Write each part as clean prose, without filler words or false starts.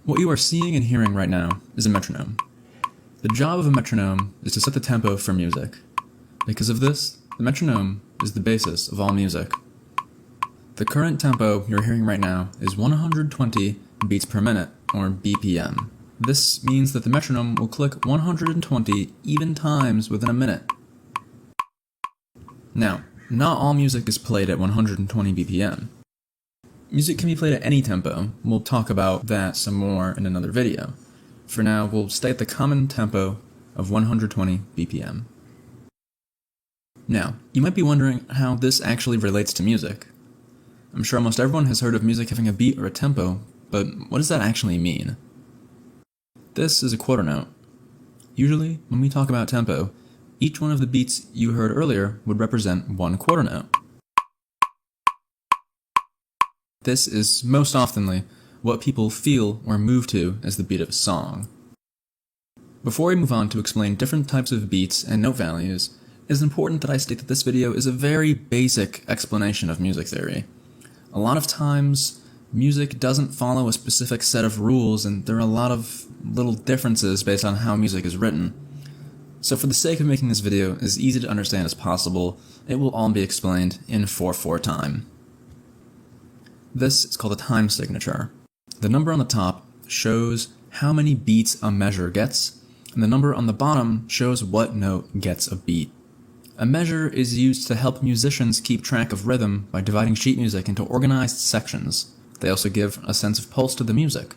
What you are seeing and hearing right now is a metronome. The job of a metronome is to set the tempo for music. Because of this, the metronome is the basis of all music. The current tempo you're hearing right now is 120 beats per minute, or BPM. This means that the metronome will click 120 even times within a minute. Now, not all music is played at 120 BPM. Music can be played at any tempo. We'll talk about that some more in another video. For now, we'll stay at the common tempo of 120 BPM. Now, you might be wondering how this actually relates to music. I'm sure almost everyone has heard of music having a beat or a tempo, but what does that actually mean? This is a quarter note. Usually, when we talk about tempo, each one of the beats you heard earlier would represent one quarter note. This is most oftenly what people feel or move to as the beat of a song. Before we move on to explain different types of beats and note values, it is important that I state that this video is a very basic explanation of music theory. A lot of times, music doesn't follow a specific set of rules, and there are a lot of little differences based on how music is written. So for the sake of making this video as easy to understand as possible, it will all be explained in 4/4 time. This is called a time signature. The number on the top shows how many beats a measure gets, and the number on the bottom shows what note gets a beat. A measure is used to help musicians keep track of rhythm by dividing sheet music into organized sections. They also give a sense of pulse to the music.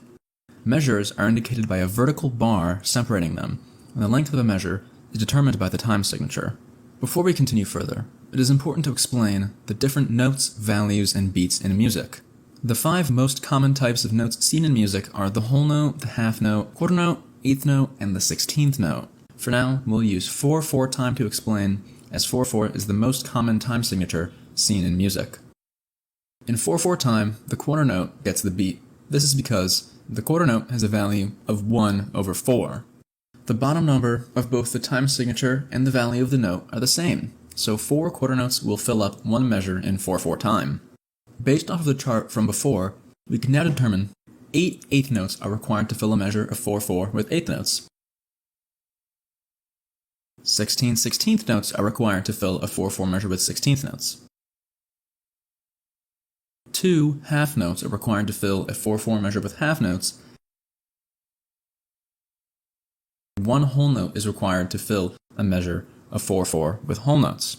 Measures are indicated by a vertical bar separating them, and the length of a measure is determined by the time signature. Before we continue further, it is important to explain the different notes, values, and beats in music. The 5 most common types of notes seen in music are the whole note, the half note, quarter note, eighth note, and the 16th note. For now, we'll use 4/4 time to explain, as 4/4 is the most common time signature seen in music. In 4/4 time, the quarter note gets the beat. This is because the quarter note has a value of 1/4. The bottom number of both the time signature and the value of the note are the same, so 4 quarter notes will fill up one measure in 4/4 time. Based off of the chart from before, we can now determine 8 eighth notes are required to fill a measure of 4/4 with eighth notes. 16 16th notes are required to fill a 4/4 measure with 16th notes. 2 half notes are required to fill a 4/4 measure with half notes. 1 whole note is required to fill a measure of 4/4 with whole notes.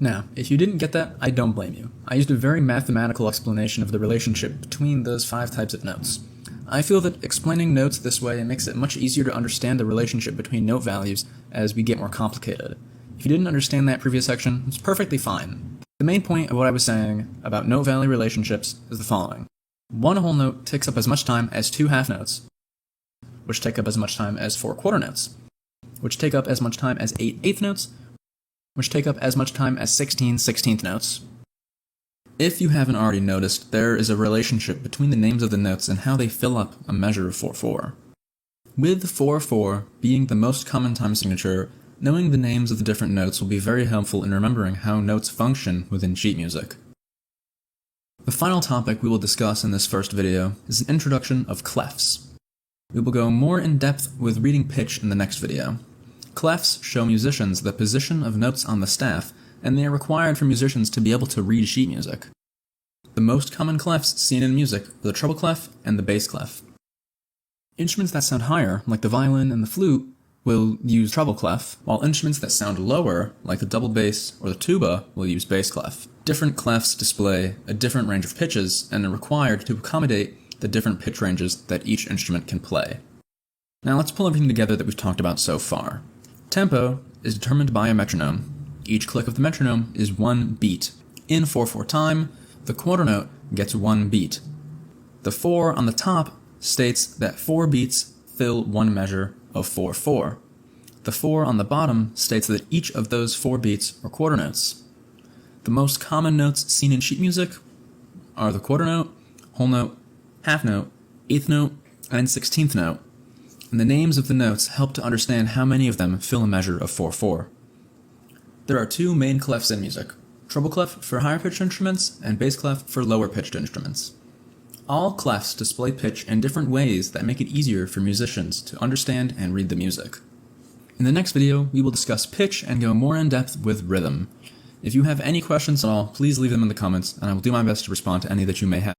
Now, if you didn't get that, I don't blame you. I used a very mathematical explanation of the relationship between those 5 types of notes. I feel that explaining notes this way makes it much easier to understand the relationship between note values as we get more complicated. If you didn't understand that previous section, it's perfectly fine. The main point of what I was saying about note value relationships is the following. 1 whole note takes up as much time as 2 half notes, which take up as much time as 4 quarter notes, which take up as much time as 8 eighth notes, which take up as much time as 16 16th notes. If you haven't already noticed, there is a relationship between the names of the notes and how they fill up a measure of 4/4. With 4/4 being the most common time signature, knowing the names of the different notes will be very helpful in remembering how notes function within sheet music. The final topic we will discuss in this first video is an introduction of clefs. We will go more in depth with reading pitch in the next video. Clefs show musicians the position of notes on the staff, and they are required for musicians to be able to read sheet music. The most common clefs seen in music are the treble clef and the bass clef. Instruments that sound higher, like the violin and the flute, will use treble clef, while instruments that sound lower, like the double bass or the tuba, will use bass clef. Different clefs display a different range of pitches and are required to accommodate the different pitch ranges that each instrument can play. Now let's pull everything together that we've talked about so far. Tempo is determined by a metronome. Each click of the metronome is 1 beat. In 4/4 time, the quarter note gets 1 beat. The 4 on the top states that 4 beats fill one measure of 4/4. The 4 on the bottom states that each of those 4 beats are quarter notes. The most common notes seen in sheet music are the quarter note, whole note, half note, eighth note, and 16th note. And the names of the notes help to understand how many of them fill a measure of 4/4. There are 2 main clefs in music, treble clef for higher pitched instruments and bass clef for lower pitched instruments. All clefs display pitch in different ways that make it easier for musicians to understand and read the music. In the next video, we will discuss pitch and go more in depth with rhythm. If you have any questions at all, please leave them in the comments, and I will do my best to respond to any that you may have.